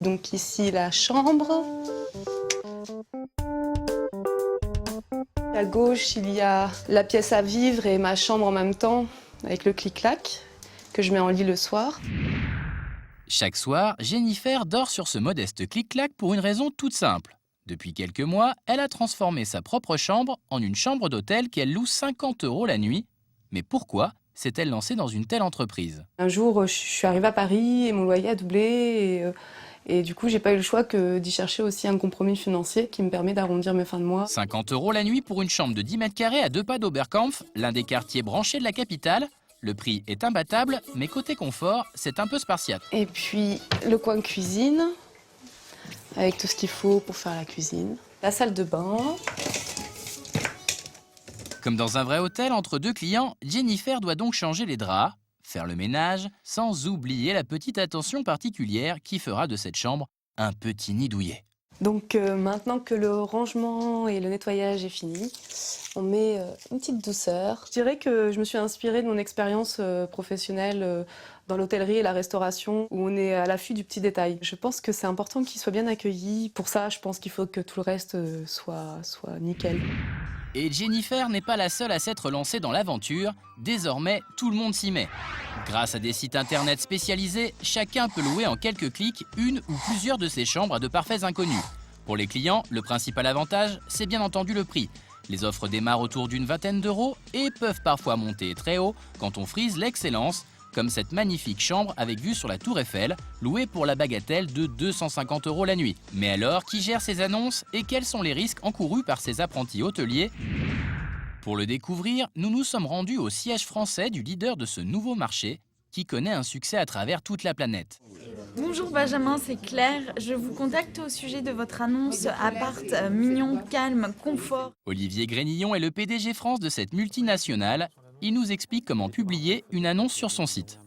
Donc ici la chambre. À gauche, il y a la pièce à vivre et ma chambre en même temps, avec le clic-clac, que je mets en lit le soir. Chaque soir, Jennifer dort sur ce modeste clic-clac pour une raison toute simple. Depuis quelques mois, elle a transformé sa propre chambre en une chambre d'hôtel qu'elle loue 50 € la nuit. Mais pourquoi s'est-elle lancée dans une telle entreprise? Un jour, je suis arrivée à Paris et mon loyer a doublé. Et du coup, j'ai pas eu le choix que d'y chercher aussi un compromis financier qui me permet d'arrondir mes fins de mois. 50 € la nuit pour une chambre de 10 mètres carrés à 2 pas d'Oberkampf, l'un des quartiers branchés de la capitale. Le prix est imbattable, mais côté confort, c'est un peu spartiate. Et puis le coin cuisine, avec tout ce qu'il faut pour faire la cuisine. La salle de bain. Comme dans un vrai hôtel entre deux clients, Jennifer doit donc changer les draps, faire le ménage, sans oublier la petite attention particulière qui fera de cette chambre un petit nid douillet. Donc maintenant que le rangement et le nettoyage est fini, on met une petite douceur. Je dirais que je me suis inspirée de mon expérience professionnelle dans l'hôtellerie et la restauration, où on est à l'affût du petit détail. Je pense que c'est important qu'ils soient bien accueillis. Pour ça, je pense qu'il faut que tout le reste soit nickel. Et Jennifer n'est pas la seule à s'être lancée dans l'aventure. Désormais, tout le monde s'y met. Grâce à des sites internet spécialisés, chacun peut louer en quelques clics une ou plusieurs de ses chambres à de parfaits inconnus. Pour les clients, le principal avantage, c'est bien entendu le prix. Les offres démarrent autour d'une vingtaine d'euros et peuvent parfois monter très haut quand on frise l'excellence, comme cette magnifique chambre avec vue sur la Tour Eiffel, louée pour la bagatelle de 250 € la nuit. Mais alors, qui gère ces annonces et quels sont les risques encourus par ces apprentis hôteliers? Pour le découvrir, nous nous sommes rendus au siège français du leader de ce nouveau marché, qui connaît un succès à travers toute la planète. Bonjour Benjamin, c'est Claire. Je vous contacte au sujet de votre annonce appart mignon, calme, confort. Olivier Grénillon est le PDG France de cette multinationale. Il nous explique comment publier une annonce sur son site.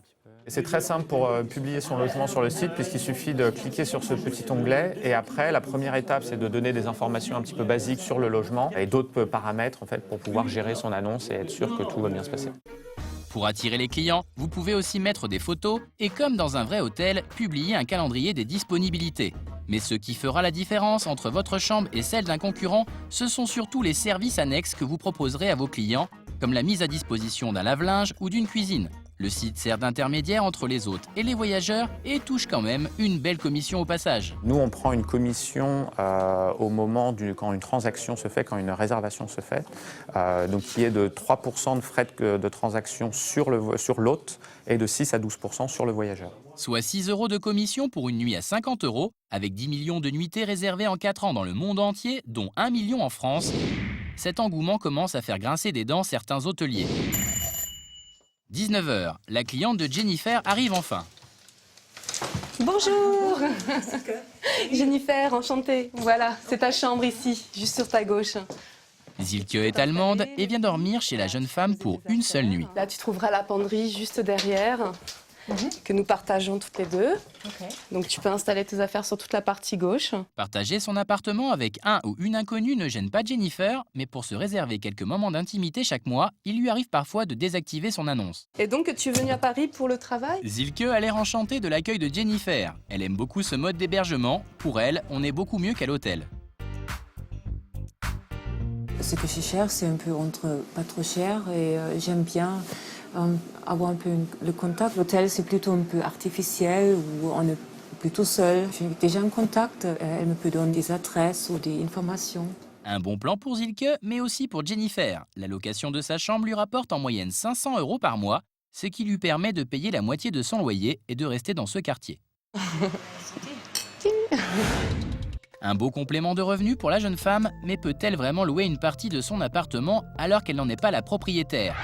C'est très simple pour publier son logement sur le site puisqu'il suffit de cliquer sur ce petit onglet et après la première étape c'est de donner des informations un petit peu basiques sur le logement et d'autres paramètres en fait, pour pouvoir gérer son annonce et être sûr que tout va bien se passer. Pour attirer les clients, vous pouvez aussi mettre des photos et comme dans un vrai hôtel, publier un calendrier des disponibilités. Mais ce qui fera la différence entre votre chambre et celle d'un concurrent, ce sont surtout les services annexes que vous proposerez à vos clients, comme la mise à disposition d'un lave-linge ou d'une cuisine. Le site sert d'intermédiaire entre les hôtes et les voyageurs et touche quand même une belle commission au passage. Nous, on prend une commission au moment quand une transaction se fait, quand une réservation se fait, donc qui est de 3% de frais de transaction sur l'hôte et de 6 à 12% sur le voyageur. Soit 6 € de commission pour une nuit à 50 €, avec 10 millions de nuitées réservées en 4 ans dans le monde entier, dont 1 million en France. Cet engouement commence à faire grincer des dents certains hôteliers. 19 h, la cliente de Jennifer arrive enfin. Bonjour Jennifer, enchantée. Voilà, c'est ta chambre ici, juste sur ta gauche. Zilke est allemande et vient dormir chez la jeune femme pour une seule nuit. Là, tu trouveras la penderie juste derrière, que nous partageons toutes les deux. Donc tu peux installer tes affaires sur toute la partie gauche. Partager son appartement avec un ou une inconnue ne gêne pas Jennifer, mais pour se réserver quelques moments d'intimité chaque mois, il lui arrive parfois de désactiver son annonce. Et donc tu es venue à Paris pour le travail? Zilke a l'air enchantée de l'accueil de Jennifer. Elle aime beaucoup ce mode d'hébergement. Pour elle, on est beaucoup mieux qu'à l'hôtel. Ce que je cherche, c'est un peu entre pas trop cher et j'aime bien avoir un peu le contact. L'hôtel, c'est plutôt un peu artificiel où on est plutôt seul. J'ai déjà un contact, elle me peut donner des adresses ou des informations. Un bon plan pour Zilke, mais aussi pour Jennifer. La location de sa chambre lui rapporte en moyenne 500 € par mois, ce qui lui permet de payer la moitié de son loyer et de rester dans ce quartier. Un beau complément de revenus pour la jeune femme, mais peut-elle vraiment louer une partie de son appartement alors qu'elle n'en est pas la propriétaire?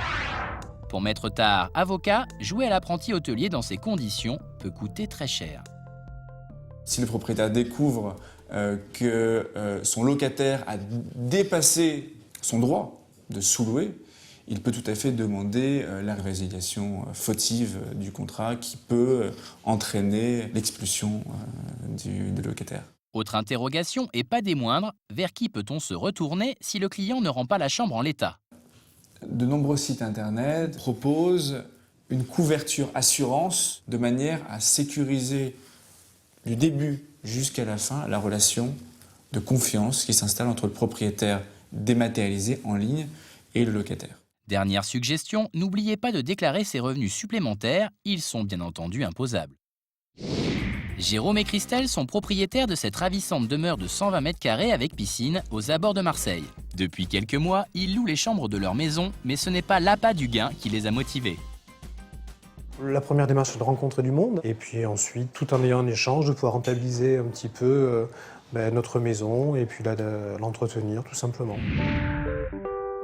Pour Maître Tard, avocat, jouer à l'apprenti hôtelier dans ces conditions peut coûter très cher. Si le propriétaire découvre que son locataire a dépassé son droit de sous-louer, il peut tout à fait demander la résiliation fautive du contrat qui peut entraîner l'expulsion du locataire. Autre interrogation, et pas des moindres, vers qui peut-on se retourner si le client ne rend pas la chambre en l'état? De nombreux sites internet proposent une couverture assurance de manière à sécuriser du début jusqu'à la fin la relation de confiance qui s'installe entre le propriétaire dématérialisé en ligne et le locataire. Dernière suggestion, n'oubliez pas de déclarer ses revenus supplémentaires, ils sont bien entendu imposables. Jérôme et Christelle sont propriétaires de cette ravissante demeure de 120 mètres carrés avec piscine aux abords de Marseille. Depuis quelques mois, ils louent les chambres de leur maison, mais ce n'est pas l'appât du gain qui les a motivés. La première démarche, c'est de rencontrer du monde, et puis ensuite, tout en ayant un échange, de pouvoir rentabiliser un petit peu notre maison, et puis l'entretenir tout simplement.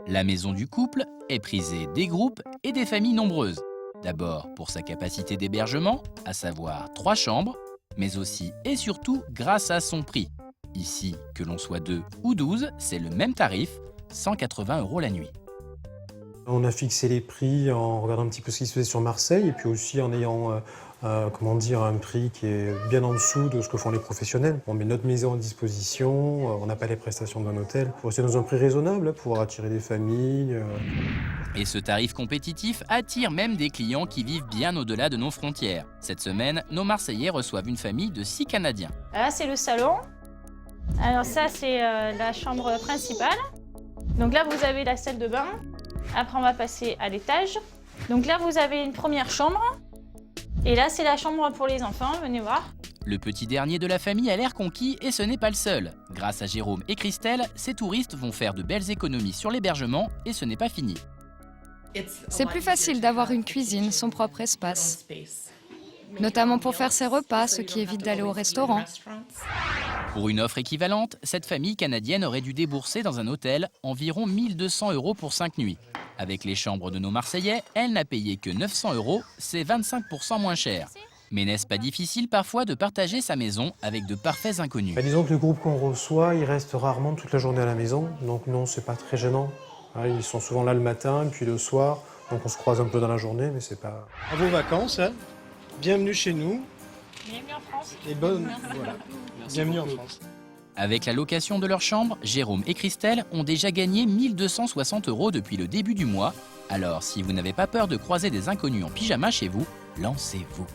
La maison du couple est prisée des groupes et des familles nombreuses. D'abord pour sa capacité d'hébergement, à savoir 3 chambres, mais aussi et surtout grâce à son prix. Ici, que l'on soit 2 ou 12, c'est le même tarif, 180 € la nuit. On a fixé les prix en regardant un petit peu ce qui se faisait sur Marseille, et puis aussi en ayant un prix qui est bien en dessous de ce que font les professionnels. On met notre maison à disposition, on n'a pas les prestations d'un hôtel, pour rester dans un prix raisonnable, pour attirer des familles. Et ce tarif compétitif attire même des clients qui vivent bien au-delà de nos frontières. Cette semaine, nos Marseillais reçoivent une famille de 6 Canadiens. Là, c'est le salon. Alors ça, c'est la chambre principale. Donc là, vous avez la salle de bain. Après, on va passer à l'étage. Donc là, vous avez une première chambre. Et là, c'est la chambre pour les enfants, venez voir. Le petit dernier de la famille a l'air conquis et ce n'est pas le seul. Grâce à Jérôme et Christelle, ces touristes vont faire de belles économies sur l'hébergement et ce n'est pas fini. C'est plus facile d'avoir une cuisine, son propre espace. Notamment pour faire ses repas, ce qui évite d'aller au restaurant. Pour une offre équivalente, cette famille canadienne aurait dû débourser dans un hôtel environ 1 200 € pour 5 nuits. Avec les chambres de nos Marseillais, elle n'a payé que 900 €, c'est 25% moins cher. Mais n'est-ce pas difficile parfois de partager sa maison avec de parfaits inconnus? Disons que le groupe qu'on reçoit, il reste rarement toute la journée à la maison, donc non, c'est pas très gênant. Ils sont souvent là le matin, puis le soir, donc on se croise un peu dans la journée, mais c'est pas... À vos vacances, hein. Bienvenue chez nous. Bienvenue en France. Et bonne... Voilà. Bienvenue en France. Avec la location de leur chambre, Jérôme et Christelle ont déjà gagné 1 260 € depuis le début du mois. Alors, si vous n'avez pas peur de croiser des inconnus en pyjama chez vous, lancez-vous.